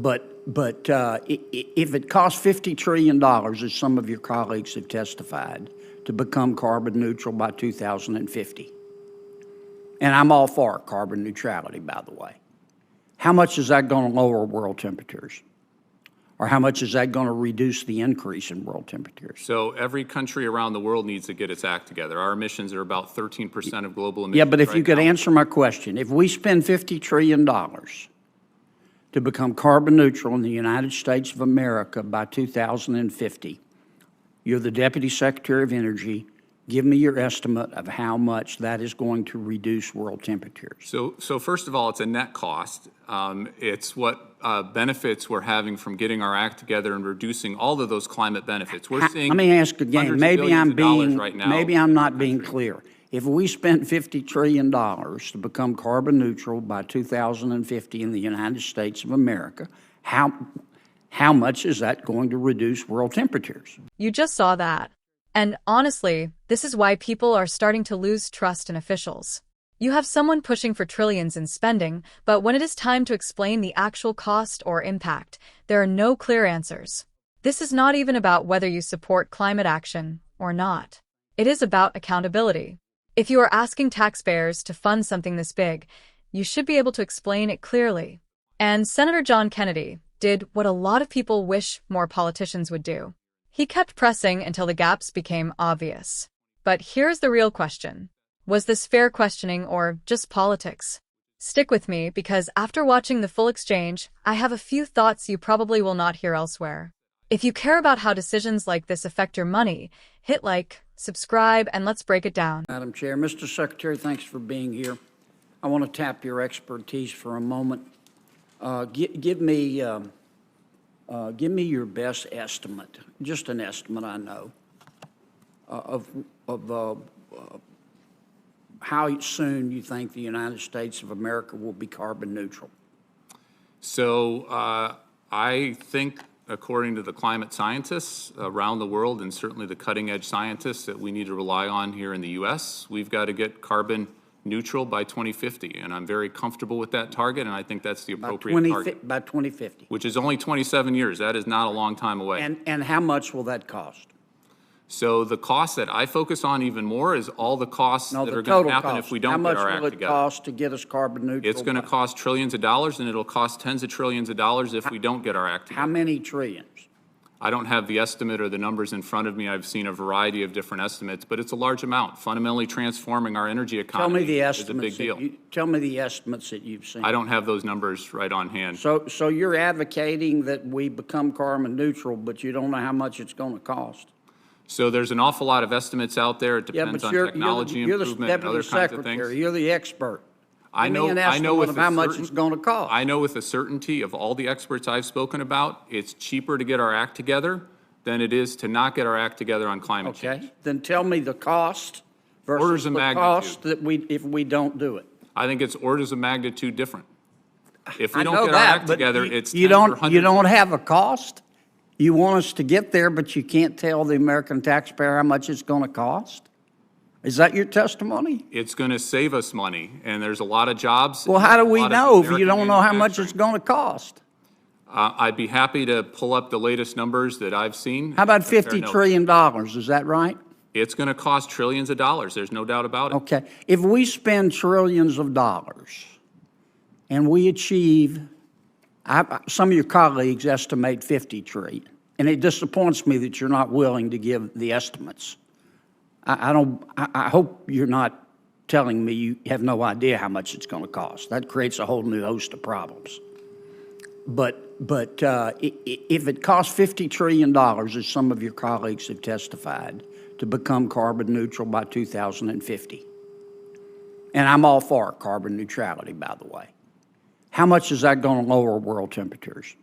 If it costs $50 trillion, as some of your colleagues have testified, to become carbon neutral by 2050, and I'm all for carbon neutrality, by the way, how much is that going to lower world temperatures? Or how much is that going to reduce the increase in world temperatures? So every country around the world needs to get its act together. Our emissions are about 13% of global emissions. Yeah, but if right you could now. answer my question, if we spend $50 trillion to become carbon neutral in the United States of America by 2050, you're the Deputy Secretary of Energy. Give me your estimate of how much that is going to reduce world temperatures. So first of all, it's a net cost. It's what benefits we're having from getting our act together and reducing all of those climate benefits. We're seeing. Let me ask again. Maybe I'm not being country. clear. If we spent $50 trillion to become carbon neutral by 2050 in the United States of America, how much is that going to reduce world temperatures? You just saw that. And honestly, this is why people are starting to lose trust in officials. You have someone pushing for trillions in spending, but when it is time to explain the actual cost or impact, there are no clear answers. This is not even about whether you support climate action or not. It is about accountability. If you are asking taxpayers to fund something this big, you should be able to explain it clearly. And Senator John Kennedy did what a lot of people wish more politicians would do. He kept pressing until the gaps became obvious. But here's the real question. Was this fair questioning or just politics? Stick with me because after watching the full exchange, I have a few thoughts you probably will not hear elsewhere. If you care about how decisions like this affect your money, hit like, subscribe, and let's break it down. Madam Chair, Mr. Secretary, thanks for being here. I want to tap your expertise for a moment. Give me your best estimate, just an estimate I know, of how soon you think the United States of America will be carbon neutral. So I think, according to the climate scientists around the world, and certainly the cutting-edge scientists that we need to rely on here in the U.S., we've got to get carbon neutral by 2050, and I'm very comfortable with that target, and I think that's the appropriate target. By 2050. Which is only 27 years. That is not a long time away. And how much will that cost? So the cost that I focus on even more is all the costs that are going to happen if we don't get our act together. How much will it cost to get us carbon neutral? It's going to cost trillions of dollars, and it'll cost tens of trillions of dollars if we don't get our act together. How many trillions? I don't have the estimate or the numbers in front of me. I've seen a variety of different estimates, but it's a large amount. Fundamentally transforming our energy economy is a big deal. Tell me the estimates that you've seen. I don't have those numbers right on hand. So you're advocating that we become carbon neutral, but you don't know how much it's going to cost? So there's an awful lot of estimates out there. It depends on technology improvement and other kinds of things. You're the expert. I know with how much it's going to cost. I know with the certainty of all the experts I've spoken about, it's cheaper to get our act together than it is to not get our act together on climate change. Okay, then tell me the cost versus the cost that if we don't do it. I think it's orders of magnitude different. If we don't get our act together, it's you don't have a cost. You want us to get there, but you can't tell the American taxpayer how much it's going to cost? Is that your testimony? It's going to save us money, and there's a lot of jobs. Well, how do we know if you don't know how much it's going to cost? I'd be happy to pull up the latest numbers that I've seen. How about $50 trillion? Is that right? It's going to cost trillions of dollars. There's no doubt about it. Okay. If we spend trillions of dollars and we achieve, some of your colleagues estimate 50 trillion, and it disappoints me that you're not willing to give the estimates. I hope you're not telling me you have no idea how much it's going to cost. That creates a whole new host of problems. But if it costs $50 trillion, as some of your colleagues have testified, to become carbon neutral by 2050, and I'm all for carbon neutrality, by the way, how much is that going to lower world temperatures?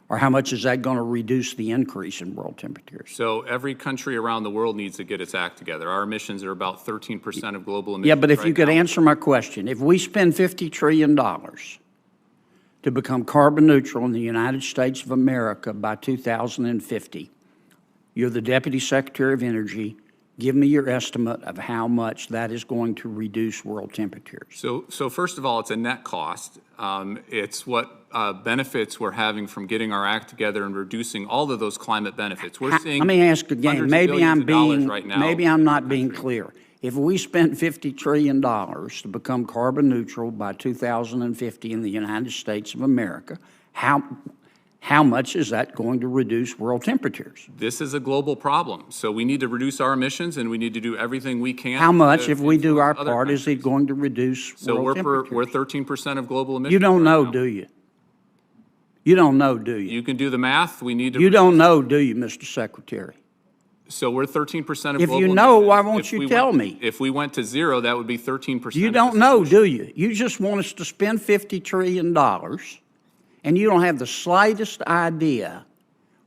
Or how much is that going to reduce the increase in world temperatures? So every country around the world needs to get its act together. Our emissions are about 13% of global emissions. Yeah, but if you could answer my question, if we spend $50 trillion to become carbon neutral in the United States of America by 2050, you're the Deputy Secretary of Energy. Give me your estimate of how much that is going to reduce world temperatures. So first of all, it's a net cost. It's what benefits we're having from getting our act together and reducing all of those climate benefits. We're seeing Let me ask again, hundreds of maybe billions I'm of dollars being, right now. maybe I'm not being clear. If we spent $50 trillion to become carbon neutral by 2050 in the United States of America, how much is that going to reduce world temperatures? This is a global problem, so we need to reduce our emissions, and we need to do everything we can. How much, to if we do our influence other part, is it countries. going to reduce So world we're temperatures? 13% of global emissions. You don't right know, now. do you? You don't know, do you? You can do the math. We need to. You don't know, do you, Mr. Secretary? So we're 13% of If global you know, emissions. why won't If you we tell went- me? If we went to zero, that would be 13%. You of don't the know, solution. do you? You just want us to spend $50 trillion, and you don't have the slightest idea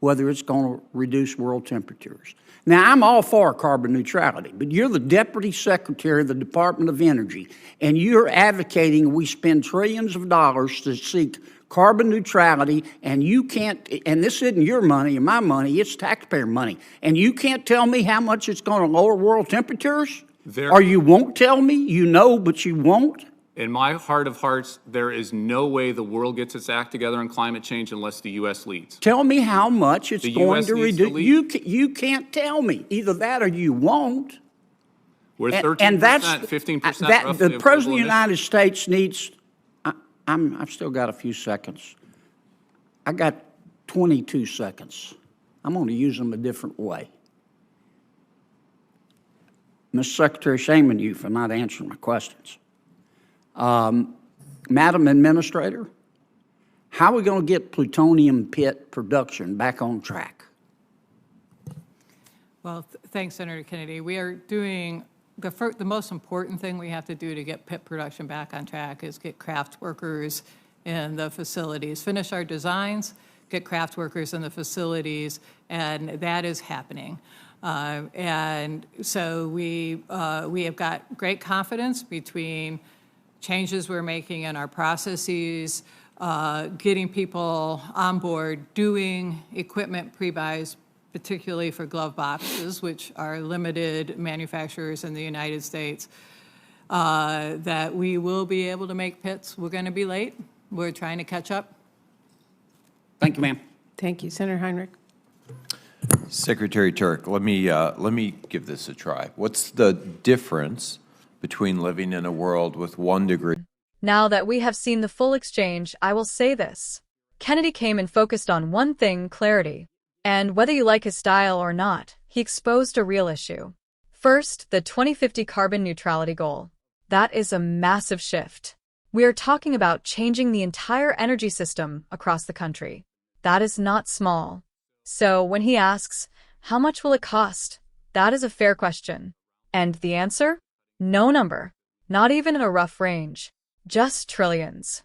whether it's going to reduce world temperatures. Now, I'm all for carbon neutrality, but you're the Deputy Secretary of the Department of Energy, and you're advocating we spend trillions of dollars to seek carbon neutrality, and you can't, and this isn't your money or my money, it's taxpayer money, and you can't tell me how much it's going to lower world temperatures? Or you won't tell me? You know, but you won't? In my heart of hearts, there is no way the world gets its act together on climate change unless the U.S. leads. Tell me how much it's The going US to needs to reduce. lead. You can't tell me. Either that or you won't. We're And 13%, that's 15% that roughly the of President global of the emissions. United States needs. I've still got a few seconds. I got 22 seconds. I'm going to use them a different way. Mr. Secretary, shame on you for not answering my questions. Madam Administrator, how are we going to get plutonium pit production back on track? Well, thanks, Senator Kennedy. We are doing, the most important thing we have to do to get pit production back on track is get craft workers in the facilities, finish our designs, get craft workers in the facilities, and that is happening. And so we have got great confidence between changes we're making in our processes, getting people on board, doing equipment pre-buys, particularly for glove boxes, which are limited manufacturers in the United States, that we will be able to make pits. We're going to be late. We're trying to catch up. Thank you, ma'am. Thank you. Senator Heinrich. Secretary Turk, let me give this a try. What's the difference between living in a world with 1 degree? Now that we have seen the full exchange, I will say this. Kennedy came and focused on one thing, clarity. And whether you like his style or not, he exposed a real issue. First, the 2050 carbon neutrality goal. That is a massive shift. We are talking about changing the entire energy system across the country. That is not small. So when he asks, how much will it cost? That is a fair question. And the answer? No number. Not even in a rough range. Just trillions.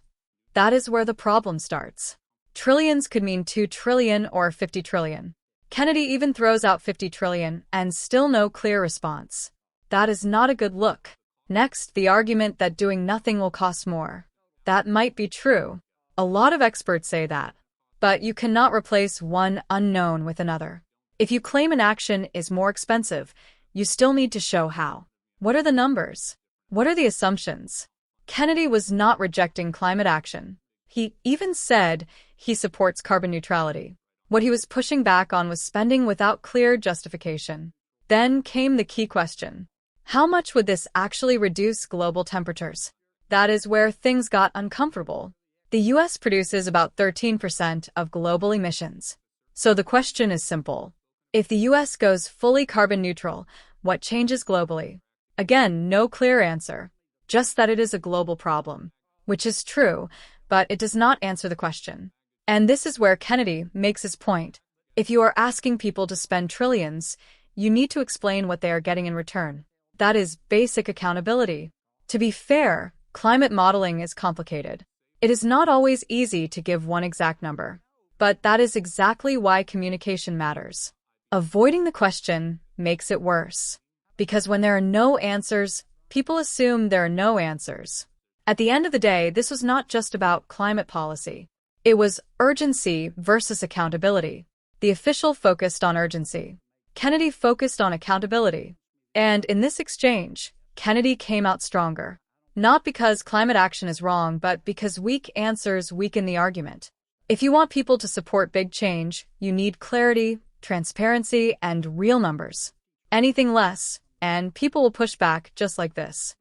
That is where the problem starts. Trillions could mean 2 trillion or 50 trillion. Kennedy even throws out 50 trillion and still no clear response. That is not a good look. Next, the argument that doing nothing will cost more. That might be true. A lot of experts say that. But you cannot replace one unknown with another. If you claim an action is more expensive, you still need to show how. What are the numbers? What are the assumptions? Kennedy was not rejecting climate action. He even said he supports carbon neutrality. What he was pushing back on was spending without clear justification. Then came the key question. How much would this actually reduce global temperatures? That is where things got uncomfortable. The U.S. produces about 13% of global emissions. So the question is simple. If the U.S. goes fully carbon neutral, what changes globally? Again, no clear answer. Just that it is a global problem. Which is true, but it does not answer the question. And this is where Kennedy makes his point. If you are asking people to spend trillions, you need to explain what they are getting in return. That is basic accountability. To be fair, climate modeling is complicated. It is not always easy to give one exact number. But that is exactly why communication matters. Avoiding the question makes it worse. Because when there are no answers, people assume there are no answers. At the end of the day, this was not just about climate policy. It was urgency versus accountability. The official focused on urgency. Kennedy focused on accountability. And in this exchange, Kennedy came out stronger. Not because climate action is wrong, but because weak answers weaken the argument. If you want people to support big change, you need clarity, transparency, and real numbers. Anything less, and people will push back just like this.